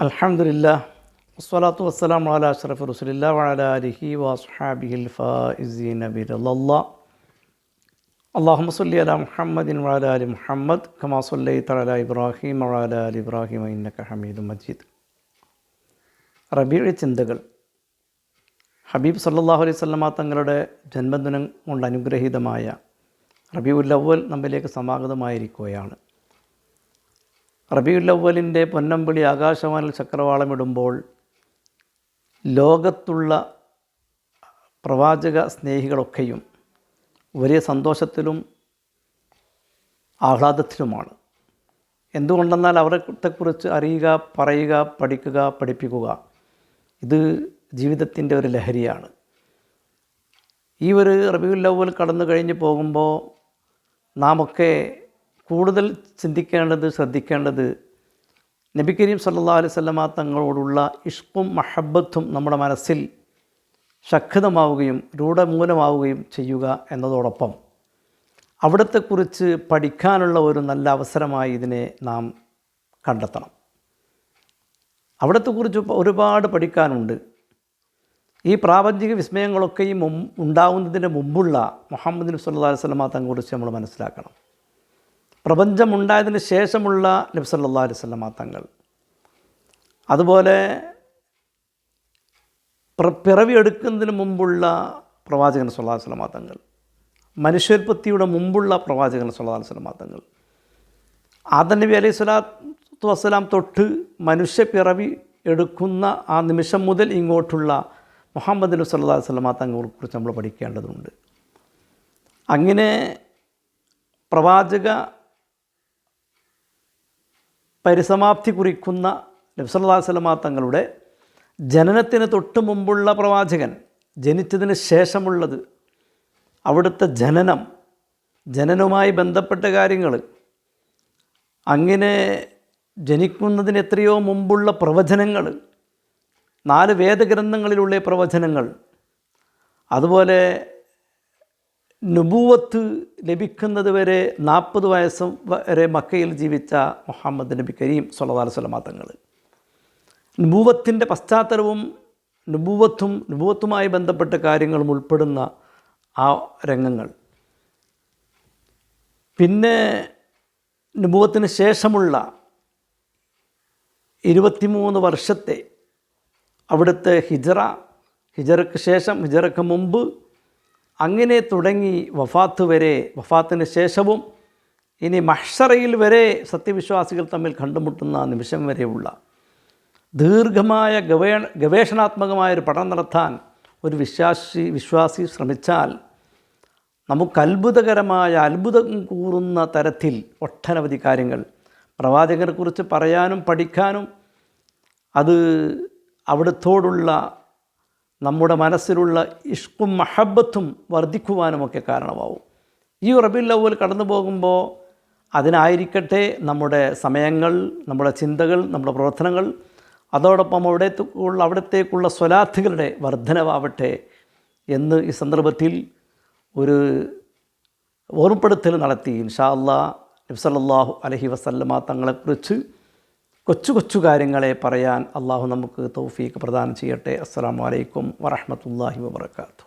അൽഹംദുലില്ലാഹ് വസ്സലാത്തു വസ്സലാമു അലാ അഷ്റഫി റസൂലില്ലാഹി വഅലാ ആലിഹി വഅസ്ഹാബിഹിൽ ഫായിസീന ബിറളില്ലാഹ്. അല്ലാഹുമ്മ സ്വല്ലി അലാ മുഹമ്മദിൻ വഅലാ ആലി മുഹമ്മദ് കമാ സ്വല്ലൈത അലാ ഇബ്രാഹിം വഅലാ ആലി ഇബ്രാഹിം ഇന്നക ഹമീദും മജീദ്. റബീഉ ചിന്തകൾ. ഹബീബ് സല്ലല്ലാഹു അലൈഹി വസല്ലമ തങ്ങളുടെ ജന്മദിനം കൊണ്ട് അനുഗ്രഹീതമായ റബീഉൽ അവ്വൽ നമ്മിലേക്ക് സമാഗതമായിരിക്കുകയാണ്. റബീഉൽ അവ്വലിൻ്റെ പൊന്നമ്പിളി ആകാശവാനിൽ ചക്രവാളമിടുമ്പോൾ ലോകത്തുള്ള പ്രവാചക സ്നേഹികളൊക്കെയും വലിയ സന്തോഷത്തിലും ആഹ്ലാദത്തിലുമാണ്. എന്തുകൊണ്ടെന്നാൽ അവരെക്കുറിച്ച് അറിയുക, പറയുക, പഠിക്കുക, പഠിപ്പിക്കുക, ഇത് ജീവിതത്തിൻ്റെ ഒരു ലഹരിയാണ്. ഈ ഒരു റബീഉൽ അവ്വൽ കടന്നു കഴിഞ്ഞ് പോകുമ്പോൾ നാമൊക്കെ കൂടുതൽ ചിന്തിക്കേണ്ടത്, ശ്രദ്ധിക്കേണ്ടത് നബി കരീം സല്ലല്ലാഹു അലൈഹി വസല്ലമ തങ്ങളോടുള്ള ഇഷ്കും മഹബത്തും നമ്മുടെ മനസ്സിൽ ശക്തമാവുകയും രൂഢമൂലമാവുകയും ചെയ്യുക എന്നതോടൊപ്പം അവിടത്തെക്കുറിച്ച് പഠിക്കാനുള്ള ഒരു നല്ല അവസരമായി ഇതിനെ നാം കണ്ടെത്തണം. അവിടത്തെക്കുറിച്ച് ഒരുപാട് പഠിക്കാനുണ്ട്. ഈ പ്രാപഞ്ചിക വിസ്മയങ്ങളൊക്കെയും ഉണ്ടാവുന്നതിന് മുമ്പുള്ള മുഹമ്മദ് നബി സല്ലല്ലാഹു അലൈഹി വസല്ലമ തങ്ങളെക്കുറിച്ച് നമ്മൾ മനസ്സിലാക്കണം. പ്രപഞ്ചമുണ്ടായതിന് ശേഷമുള്ള നബി സല്ലല്ലാഹു അലൈഹി വസല്ലമ തങ്ങൾ, അതുപോലെ പിറവി എടുക്കുന്നതിന് മുമ്പുള്ള പ്രവാചകൻ സല്ലല്ലാഹു അലൈഹി വസല്ലമ തങ്ങൾ, മനുഷ്യോൽപത്തിയുടെ മുമ്പുള്ള പ്രവാചകൻ സല്ലല്ലാഹു അലൈഹി വസല്ലമ തങ്ങൾ, ആദം നബി അലൈഹി സ്വലാത്തു വസ്സലാം തൊട്ട് മനുഷ്യ പിറവി എടുക്കുന്ന ആ നിമിഷം മുതൽ ഇങ്ങോട്ടുള്ള മുഹമ്മദ് നബി സല്ലല്ലാഹു അലൈഹി വസല്ലമ തങ്ങളെക്കുറിച്ച് നമ്മൾ പഠിക്കേണ്ടതുണ്ട്. അങ്ങനെ പ്രവാചക പരിസമാപ്തി കുറിക്കുന്ന നബി സല്ലല്ലാഹു അലൈഹി വസല്ലമ തങ്ങളുടെ ജനനത്തിന് തൊട്ട് മുമ്പുള്ള പ്രവാചകൻ, ജനിച്ചതിന് ശേഷമുള്ളത്, അവിടുത്തെ ജനനവുമായി ബന്ധപ്പെട്ട കാര്യങ്ങൾ, അങ്ങനെ ജനിക്കുന്നതിന് എത്രയോ മുമ്പുള്ള പ്രവചനങ്ങൾ, 4 വേദഗ്രന്ഥങ്ങളിലുള്ള പ്രവചനങ്ങൾ, അതുപോലെ നുബൂവത്ത് ലഭിക്കുന്നത് വരെ 40 വയസ്സ് വരെ മക്കയിൽ ജീവിച്ച മുഹമ്മദ് നബി കരീം സല്ലല്ലാഹു അലൈഹി വസല്ലമ തങ്ങൾ, നുബൂവത്തിൻ്റെ പശ്ചാത്തലവും നുബൂവത്തുമായി ബന്ധപ്പെട്ട കാര്യങ്ങളും ഉൾപ്പെടുന്ന ആ രംഗങ്ങൾ, പിന്നെ നുബൂവത്തിന് ശേഷമുള്ള 23 വർഷത്തെ അവിടുത്തെ ഹിജറയ്ക്ക് ശേഷം, ഹിജറയ്ക്ക് മുമ്പ്, അങ്ങനെ തുടങ്ങി വഫാത്ത് വരെ, വഫാത്തിന് ശേഷവും, ഇനി മഹ്ശറയിൽ വരെ സത്യവിശ്വാസികൾ തമ്മിൽ കണ്ടുമുട്ടുന്ന നിമിഷം വരെയുള്ള ദീർഘമായ ഗവേഷണാത്മകമായൊരു പഠനം നടത്താൻ ഒരു വിശ്വാസി ശ്രമിച്ചാൽ നമുക്ക് അത്ഭുതം കൂറുന്ന തരത്തിൽ ഒട്ടനവധി കാര്യങ്ങൾ പ്രവാചകനെക്കുറിച്ച് പറയാനും പഠിക്കാനും, അത് അവിടത്തോടുള്ള നമ്മുടെ മനസ്സിലുള്ള ഇഷ്കും മഹബത്തും വർദ്ധിക്കുവാനുമൊക്കെ കാരണമാവും. ഈ റബീഉൽ അവ്വൽ കടന്നു പോകുമ്പോൾ അതിനായിരിക്കട്ടെ നമ്മുടെ സമയങ്ങൾ, നമ്മുടെ ചിന്തകൾ, നമ്മുടെ പ്രവർത്തനങ്ങൾ, അതോടൊപ്പം അവിടത്തേക്കുള്ള സ്വലാത്തുകളുടെ വർധനവാവട്ടെ എന്ന് ഈ സന്ദർഭത്തിൽ ഒരു ഓർമ്മപ്പെടുത്തൽ നടത്തി. ഇൻഷാ അല്ലാഹ് നബി സല്ലല്ലാഹു അലൈഹി വസല്ലമ തങ്ങളെക്കുറിച്ച് കൊച്ചു കാര്യങ്ങളെ പറയാൻ അള്ളാഹു നമുക്ക് തൗഫീഖ് പ്രദാനം ചെയ്യട്ടെ. അസ്സലാമു അലൈക്കും വറഹ്മത്തുള്ളാഹി വബറകാതുഹു.